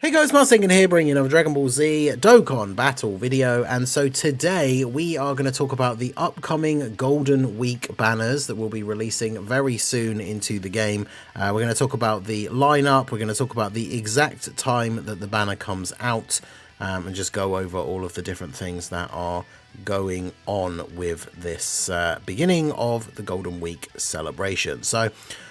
Hey guys, Marsingin here, bringing you another Dragon Ball Z Dokkan Battle video, and so today we are going to talk about the upcoming Golden Week banners that will be releasing very soon into the game. We're going to talk about the lineup, we're going to talk about the exact time that the banner comes out, and just go over all of the different things that are going on with this beginning of the Golden Week celebration. So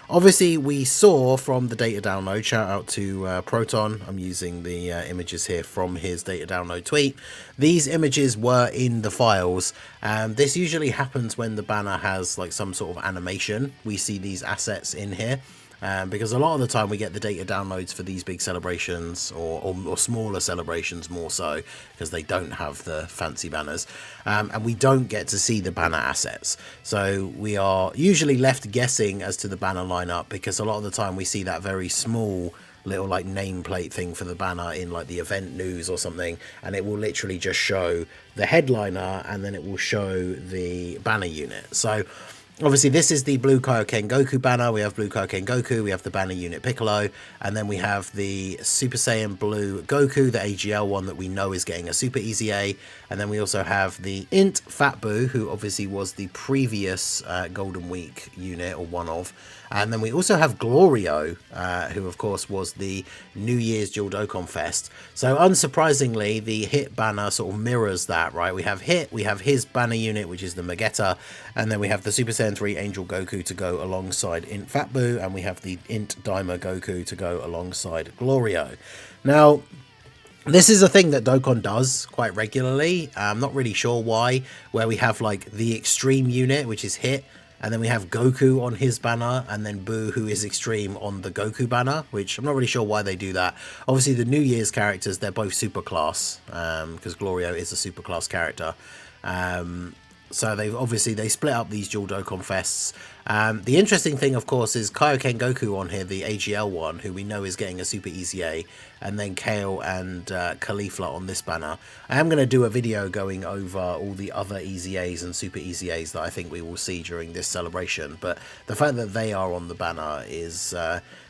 obviously we saw from the data download, shout out to Proton, I'm using the images here from his data download tweet. These images were in the files, and this usually happens when the banner has like some sort of animation. We see these assets in here. Because a lot of the time we get the data downloads for these big celebrations or smaller celebrations more so because they don't have the fancy banners, and we don't get to see the banner assets. So we are usually left guessing as to the banner lineup because a lot of the time we see that very small little like nameplate thing for the banner in like the event news or something, and it will literally just show the headliner and then it will show the banner unit. So obviously, this is the Blue Kaioken Goku banner. We have Blue Kaioken Goku, we have the banner unit Piccolo, and then we have the Super Saiyan Blue Goku, the AGL one that we know is getting a Super Easy A, and then we also have the Int Fat Buu, who obviously was the previous Golden Week unit, or one of, and then we also have Glorio, who of course was the New Year's Dual Dokkan Fest. So unsurprisingly, the Hit banner sort of mirrors that, right? We have Hit, we have his banner unit, which is the Megetta, and then we have the Super Saiyan 3 Angel Goku to go alongside Int Fat Buu, and we have the Int Daima Goku to go alongside Glorio. Now, this is a thing that Dokkan does quite regularly. I'm not really sure why, where we have like the Extreme unit, which is Hit, and then we have Goku on his banner, and then Buu, who is Extreme, on the Goku banner, which I'm not really sure why they do that. Obviously, the New Year's characters, they're both super class, because Glorio is a super class character. So they split up these dual Dokkan Fests. The interesting thing, of course, is Kaioken Goku on here, the AGL one, who we know is getting a Super Easy A, and then Kale and Caulifla on this banner. I am going to do a video going over all the other Easy A's and Super Easy A's that I think we will see during this celebration, but the fact that they are on the banner is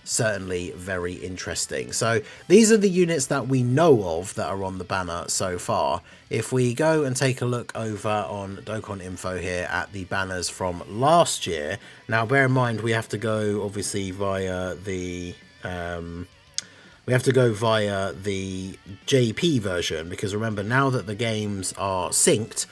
certainly very interesting. So these are the units that we know of that are on the banner so far. If we go and take a look over on Dokkan Info here at the banners from last year, now bear in mind we have to go obviously via the JP version, because remember, now that the games are synced,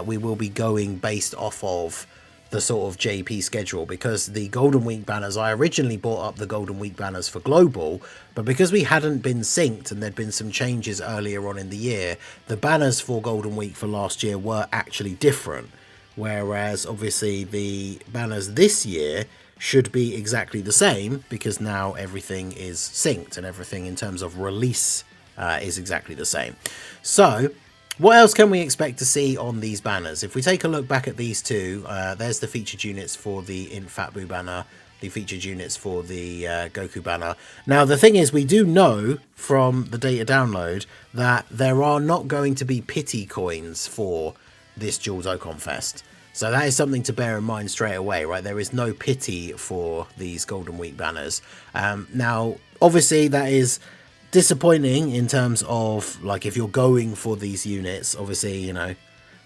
we will be going based off of the sort of JP schedule, because the Golden Week banners, I originally bought up the Golden Week banners for Global, but because we hadn't been synced and there'd been some changes earlier on in the year, the banners for Golden Week for last year were actually different, whereas obviously the banners this year should be exactly the same, because now everything is synced and everything in terms of release is exactly the same. So what else can we expect to see on these banners? If we take a look back at these two, there's the featured units for the Int Fat Buu banner, the featured units for the Goku banner. Now, the thing is, we do know from the data download that there are not going to be pity coins for this Dual Dokkan Fest. So that is something to bear in mind straight away, right? There is no pity for these Golden Week banners. Now, obviously, that is disappointing in terms of, like, if you're going for these units, obviously, you know,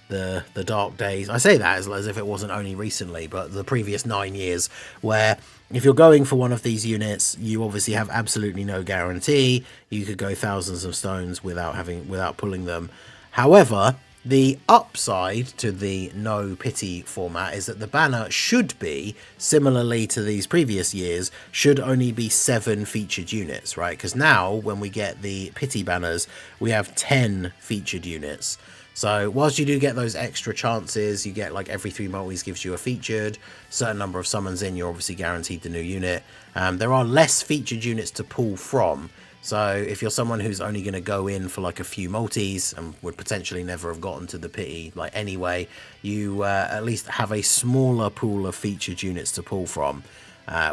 the dark days, I say that as if it wasn't only recently, but the previous 9 years, where if you're going for one of these units, you obviously have absolutely no guarantee. You could go thousands of stones without pulling them. However, the upside to the no pity format is that the banner should be, similarly to these previous years, should only be 7 featured units, right? Because now, when we get the pity banners, we have 10 featured units. So whilst you do get those extra chances, you get like every 3 multis gives you a featured, certain number of summons in, you're obviously guaranteed the new unit. There are less featured units to pull from. So if you're someone who's only going to go in for like a few multis and would potentially never have gotten to the pity like anyway, you at least have a smaller pool of featured units to pull from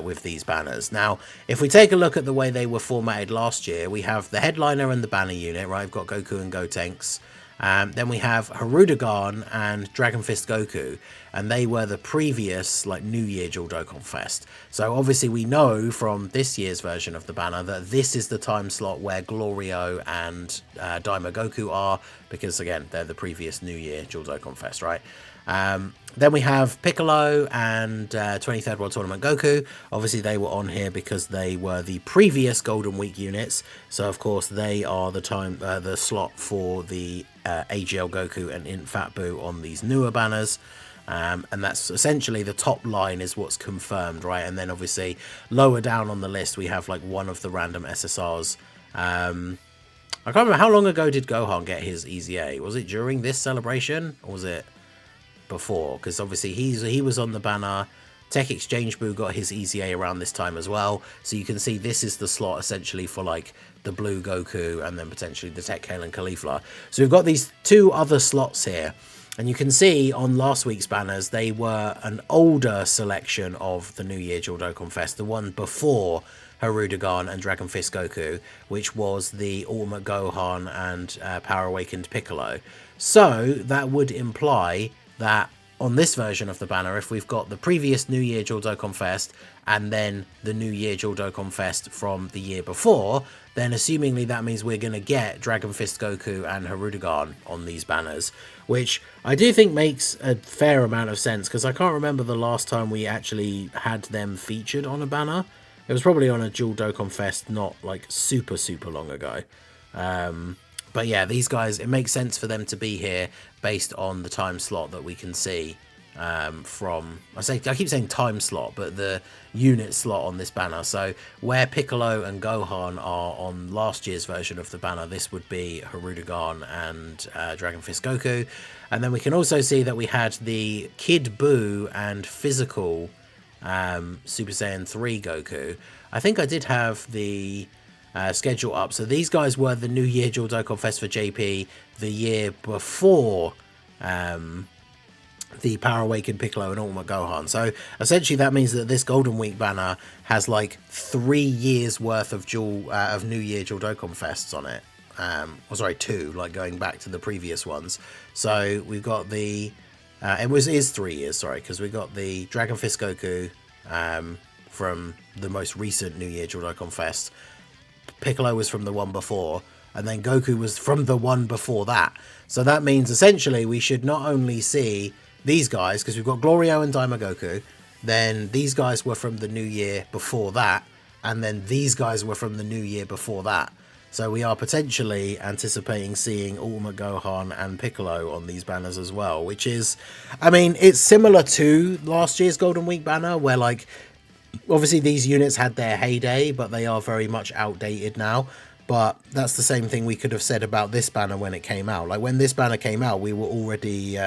with these banners. Now, if we take a look at the way they were formatted last year, we have the headliner and the banner unit, right? We've got Goku and Gotenks. Then we have Hirudegarn and Dragon Fist Goku, and they were the previous like New Year Dual Dokkan Fest. So obviously we know from this year's version of the banner that this is the time slot where Glorio and Daima Goku are, because again they're the previous New Year Dual Dokkan Fest, right? Then we have Piccolo and 23rd World Tournament Goku. Obviously they were on here because they were the previous Golden Week units, so of course they are the slot for the AGL Goku and Int Fat Buu on these newer banners. And that's essentially the top line is what's confirmed, right? And then obviously lower down on the list we have like one of the random SSRs. I can't remember, how long ago did Gohan get his EZA? Was it during this celebration or was it before? Because obviously he was on the banner. Tech Exchange Buu got his EZA around this time as well, so you can see this is the slot essentially for like the blue Goku and then potentially the Tech Kale and Caulifla. So we've got these two other slots here, and you can see on last week's banners they were an older selection of the New Year Dual Dokkan Fest, the one before Hirudegarn and Dragon Fist Goku, which was the Ultimate Gohan and Power Awakened Piccolo. So that would imply that on this version of the banner, if we've got the previous New Year Dual Dokkan Fest and then the New Year Dual Dokkan Fest from the year before, then assumingly that means we're going to get Dragon Fist Goku and Hirudegarn on these banners, which I do think makes a fair amount of sense, because I can't remember the last time we actually had them featured on a banner. It was probably on a Dual Dokkan Fest not like super long ago. But yeah, these guys, it makes sense for them to be here based on the time slot that we can see from, I keep saying time slot, but the unit slot on this banner. So where Piccolo and Gohan are on last year's version of the banner, this would be Hirudegarn and Dragon Fist Goku. And then we can also see that we had the Kid Buu and physical Super Saiyan 3 Goku. I think I did have the schedule up. So these guys were the New Year Dual Dokkan Fest for JP the year before the Power Awakened Piccolo and Ultimate Gohan. So essentially that means that this Golden Week banner has like 3 years worth of New Year Dual Dokkan Fests on it. Or sorry, 2, like going back to the previous ones. So we've got the it is 3 years, sorry, because we got the Dragon Fist Goku from the most recent New Year Dual Dokkan Fest. Piccolo was from the one before, and then Goku was from the one before that. So that means essentially we should not only see these guys, because we've got Glorio and Daima Goku, then these guys were from the New Year before that, and then these guys were from the New Year before that. So we are potentially anticipating seeing Ultimate Gohan and Piccolo on these banners as well, which is, I mean, it's similar to last year's Golden Week banner, where like, obviously these units had their heyday, but they are very much outdated now. But that's the same thing we could have said about this banner when it came out. Like when this banner came out, we were already,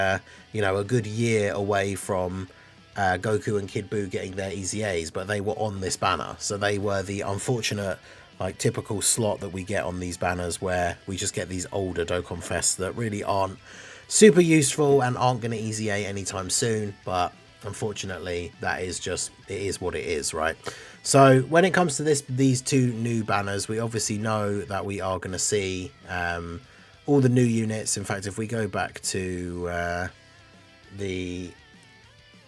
you know, a good year away from Goku and Kid Buu getting their EZAs, but they were on this banner. So they were the unfortunate, like typical slot that we get on these banners, where we just get these older Dokkan Fests that really aren't super useful and aren't going to EZA anytime soon. But unfortunately, that is just, it is what it is, right? So when it comes to these two new banners, we obviously know that we are going to see all the new units. In fact, if we go back to the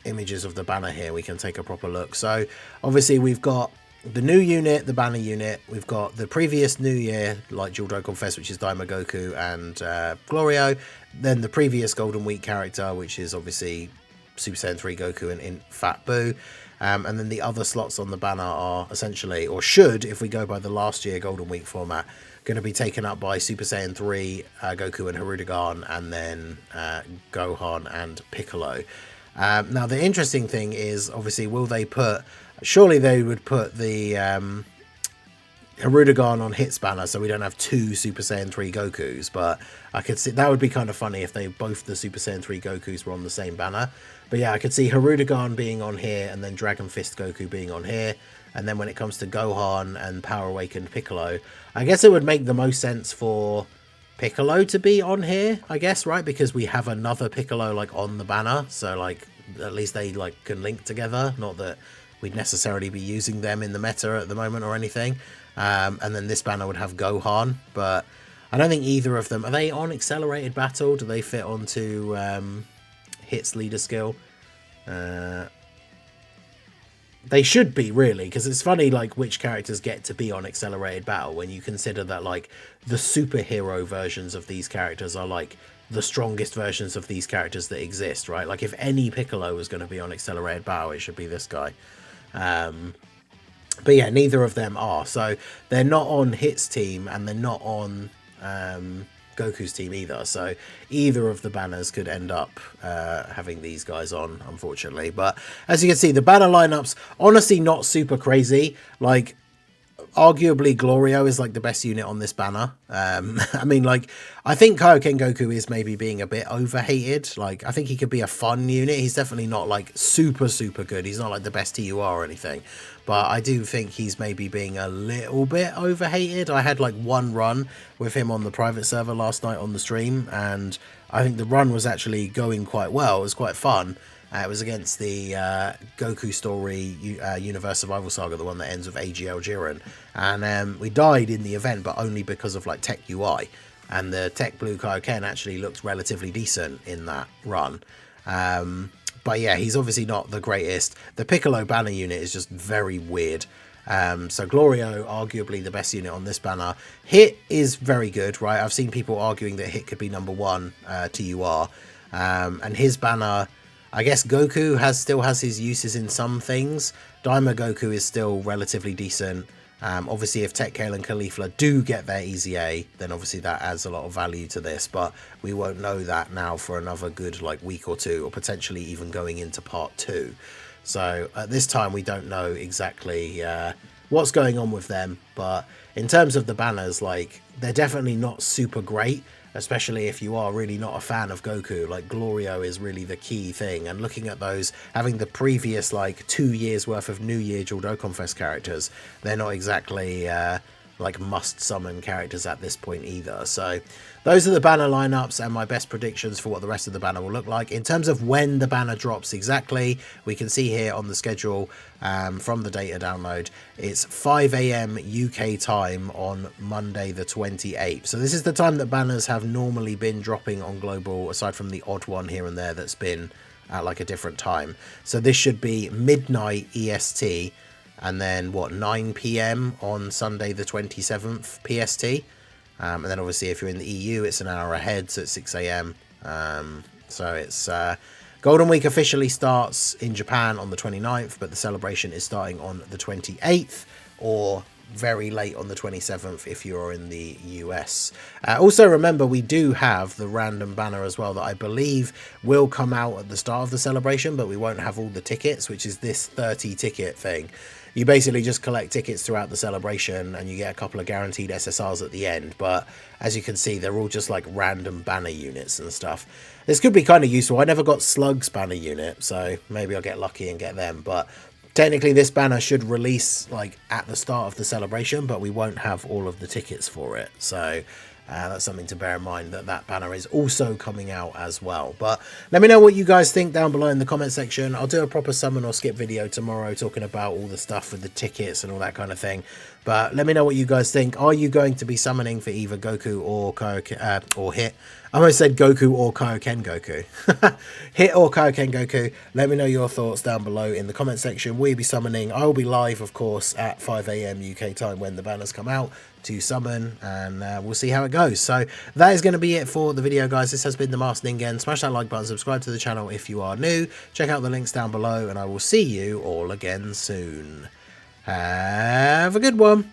images of the banner here, we can take a proper look. So obviously we've got the new unit, the banner unit. We've got the previous New Year, like Dual Dokkan Fest, which is Daima Goku and Glorio. Then the previous Golden Week character, which is obviously Super Saiyan 3 Goku and Int Fat Buu. And then the other slots on the banner are essentially, or should, if we go by the last year Golden Week format, going to be taken up by Super Saiyan 3 Goku and Hirudegarn, and then Gohan and Piccolo. Now the interesting thing is, obviously, will they put, surely they would put the Hirudegarn on Hits banner, so we don't have 2 Super Saiyan 3 Gokus, but I could see that would be kind of funny if they both the Super Saiyan 3 Gokus were on the same banner. But yeah, I could see Hirudegarn being on here, and then Dragon Fist Goku being on here. And then when it comes to Gohan and Power Awakened Piccolo, I guess it would make the most sense for Piccolo to be on here, I guess, right? Because we have another Piccolo like on the banner, so like at least they like can link together. Not that we'd necessarily be using them in the meta at the moment or anything. And then this banner would have Gohan, but I don't think either of them... Are they on Accelerated Battle? Do they fit onto Hit's leader skill? They should be, really, because it's funny, like, which characters get to be on Accelerated Battle when you consider that, like, the superhero versions of these characters are, like, the strongest versions of these characters that exist, right? Like, if any Piccolo was going to be on Accelerated Battle, it should be this guy. But yeah, neither of them are. So they're not on Hit's team, and they're not on Goku's team either. So either of the banners could end up having these guys on, unfortunately. But as you can see, the banner lineups, honestly, not super crazy. Like, arguably Glorio is like the best unit on this banner. I mean, like, I think Kaioken Goku is maybe being a bit overhated. Like, I think he could be a fun unit. He's definitely not like super good. He's not like the best TUR or anything, but I do think he's maybe being a little bit overhated. I had like one run with him on the private server last night on the stream, and I think the run was actually going quite well. It was quite fun. It was against the Goku Story Universe Survival Saga, the one that ends with AGL Jiren. And we died in the event, but only because of like Tech UI. And the Tech Blue Kaioken actually looked relatively decent in that run. But yeah, he's obviously not the greatest. The Piccolo banner unit is just very weird. So Glorio, arguably the best unit on this banner. Hit is very good, right? I've seen people arguing that Hit could be #1 TUR. And his banner... I guess Goku still has his uses in some things. Daima Goku is still relatively decent. Obviously, if Tech Kale and Caulifla do get their Easy A, then obviously that adds a lot of value to this. But we won't know that now for another good like week or two, or potentially even going into part 2. So at this time, we don't know exactly what's going on with them. But in terms of the banners, like, they're definitely not super great. Especially if you are really not a fan of Goku. Like, Glorio is really the key thing. And looking at those, having the previous, like, 2 years worth of New Year Dual Dokkan Fest characters, they're not exactly, like, must-summon characters at this point either. So, those are the banner lineups and my best predictions for what the rest of the banner will look like. In terms of when the banner drops exactly, we can see here on the schedule from the data download, it's 5 AM UK time on Monday the 28th. So this is the time that banners have normally been dropping on Global, aside from the odd one here and there that's been at like a different time. So this should be midnight EST, and then what, 9 PM on Sunday the 27th PST. And then obviously if you're in the EU, it's an hour ahead, so it's 6 AM. So it's Golden Week officially starts in Japan on the 29th, but the celebration is starting on the 28th, or very late on the 27th if you're in the US. Also remember, we do have the random banner as well that I believe will come out at the start of the celebration, but we won't have all the tickets, which is this 30 ticket thing. You basically just collect tickets throughout the celebration and you get a couple of guaranteed SSRs at the end. But as you can see, they're all just like random banner units and stuff. This could be kind of useful. I never got Slug's banner unit, so maybe I'll get lucky and get them. But technically this banner should release like at the start of the celebration, but we won't have all of the tickets for it. So that's something to bear in mind, that banner is also coming out as well. But let me know what you guys think down below in the comment section. I'll do a proper summon or skip video tomorrow talking about all the stuff with the tickets and all that kind of thing. But let me know what you guys think. Are you going to be summoning for either Goku or or Hit? I almost said Goku or Kaioken Goku. Hit or Kaioken Goku. Let me know your thoughts down below in the comment section. We'll be summoning. I will be live, of course, at 5 AM UK time when the banners come out to summon, and we'll see how it goes. So that is going to be it for the video, guys. This has been the Masked Ningen. Smash that like button, subscribe to the channel if you are new. Check out the links down below, and I will see you all again soon. Have a good one.